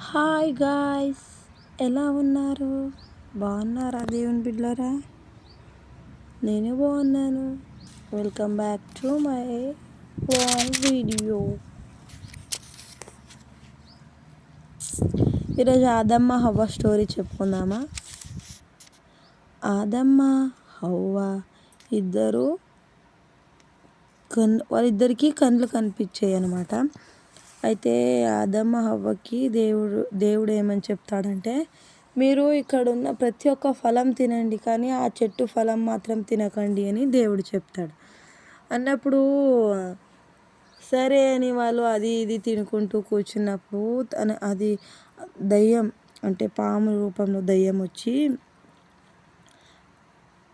Hi guys, ఎలా ఉన్నారు? బాగున్నారా దేవుని బిడ్డలారా? నేను బాగున్నాను. Welcome back to my video. ఈరోజు ఆదమ్మ హవ్వ స్టోరీ చెప్పుకుందామా? ఆదమ్మ హవ్వ ఇద్దరు వాళ్ళిద్దరికీ కళ్ళు కనిపించాయి అన్నమాట. అయితే ఆదమ్మ హవ్వకి దేవుడు ఏమని చెప్తాడంటే, మీరు ఇక్కడ ఉన్న ప్రతి ఒక్క ఫలం తినండి, కానీ ఆ చెట్టు ఫలం మాత్రం తినకండి అని దేవుడు చెప్తాడు. అన్నప్పుడు సరే అని వాళ్ళు అది ఇది తినుకుంటూ కూర్చున్నప్పుడు అది దయ్యం, అంటే పాము రూపంలో దయ్యం వచ్చి,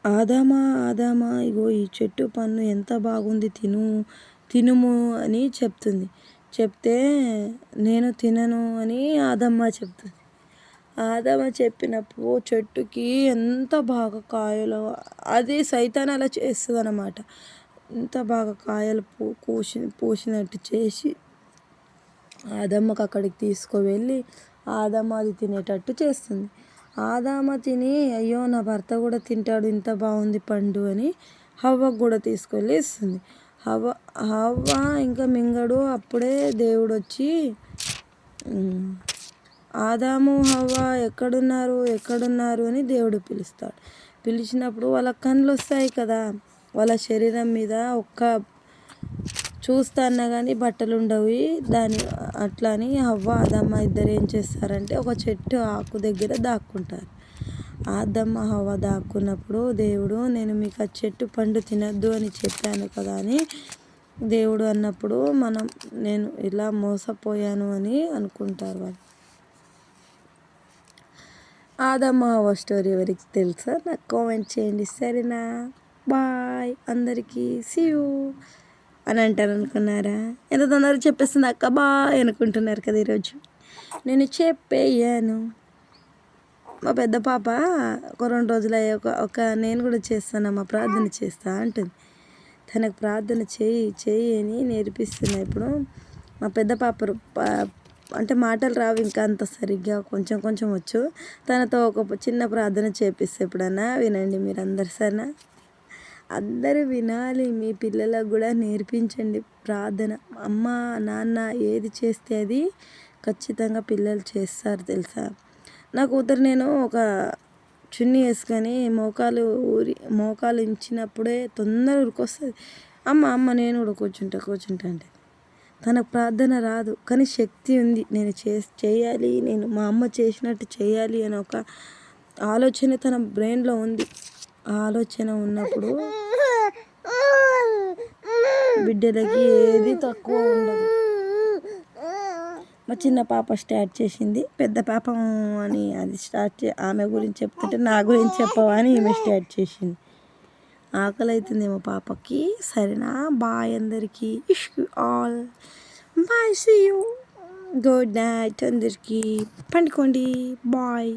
ఆదామా ఆదామా, ఇగో ఈ చెట్టు పన్ను ఎంత బాగుంది, తినుము అని చెప్తుంది. చెప్తే నేను తినను అని ఆదమ్మ చెప్తుంది. ఆదమ్మ చెప్పినప్పుడు చెట్టుకి ఎంత బాగా కాయలు, అది సైతాన్ అలా చేస్తుంది అన్నమాట. ఎంత బాగా కాయలు పూసినట్టు చేసి ఆదమ్మకు అక్కడికి తీసుకువెళ్ళి ఆదమ్మ అది తినేటట్టు చేస్తుంది. ఆదామ తిని, అయ్యో నా భర్త కూడా తింటాడు, ఇంత బాగుంది పండు అని హవ్వకు కూడా తీసుకెళ్ళి ఇస్తుంది. హవ్వ ఇంకా మింగడు. అప్పుడే దేవుడు వచ్చి, ఆదాము హవ్వ ఎక్కడున్నారు అని దేవుడు పిలుస్తాడు. పిలిచినప్పుడు వాళ్ళ కళ్ళు వస్తాయి కదా, వాళ్ళ శరీరం మీద ఒక్క చూస్తాన్నా కానీ బట్టలు ఉండవు. అట్లా అని హవ్వ ఆదమ్మ ఇద్దరు ఏం చేస్తారంటే ఒక చెట్టు ఆకు దగ్గర దాక్కుంటారు. ఆదమ్మ హవ్వ దాక్కున్నప్పుడు దేవుడు, నేను మీకు ఆ చెట్టు పండు తినద్దు అని చెప్పాను కదా అని దేవుడు అన్నప్పుడు నేను ఇలా మోసపోయాను అని అనుకుంటారు వాళ్ళు. ఆదమ్మ హవ్వ స్టోరీ ఎవరికి తెలుసా నాకు కామెంట్ చేయండి, సరేనా? బాయ్ అందరికీ, సీ యూ అని అంటారు అనుకున్నారా? ఎంత తొందరగా చెప్పేస్తుంది అక్క బాయ్ అనుకుంటున్నారు కదా. ఈరోజు నేను చెప్పేయాను. మా పెద్ద పాప ఒక 2 రోజులు అయ్యాక నేను కూడా చేస్తానమ్మా, ప్రార్థన చేస్తా అంటుంది. తనకు ప్రార్థన చేయి అని నేర్పిస్తున్నా. ఇప్పుడు మా పెద్ద పాప అంటే మాటలు రావు ఇంకా అంత సరిగ్గా, కొంచెం కొంచెం వచ్చు. తనతో ఒక చిన్న ప్రార్థన చేపిస్తే ఎప్పుడన్నా వినండి మీరు అందరు, సరేనా? అందరూ వినాలి, మీ పిల్లలకు కూడా నేర్పించండి ప్రార్థన. అమ్మ నాన్న ఏది చేస్తే అది ఖచ్చితంగా పిల్లలు చేస్తారు తెలుసా. నా కూతురు నేను ఒక చున్నీ వేసుకొని మోకాలు ఇంచినప్పుడే తొందరగా ఉరికొస్తుంది. అమ్మ నేను కూడా కూర్చుంటా అంటే. తనకు ప్రార్థన రాదు కానీ శక్తి ఉంది. నేను చేయాలి, నేను మా అమ్మ చేసినట్టు చేయాలి అని ఒక ఆలోచన తన బ్రెయిన్లో ఉంది. ఆ ఆలోచన ఉన్నప్పుడు బిడ్డలకి ఏది తక్కువ ఉండదు. మా చిన్న పాప స్టార్ట్ చేసింది, పెద్ద పాప అని అది ఆమె గురించి చెప్తుంటే నా గురించి చెప్పవా అని ఈమె స్టార్ట్ చేసింది. ఆకలి అవుతుంది మా పాపకి, సరేనా? బాయ్ అందరికీ, all bye, see you, good night అందరికీ, పండుకోండి, బాయ్.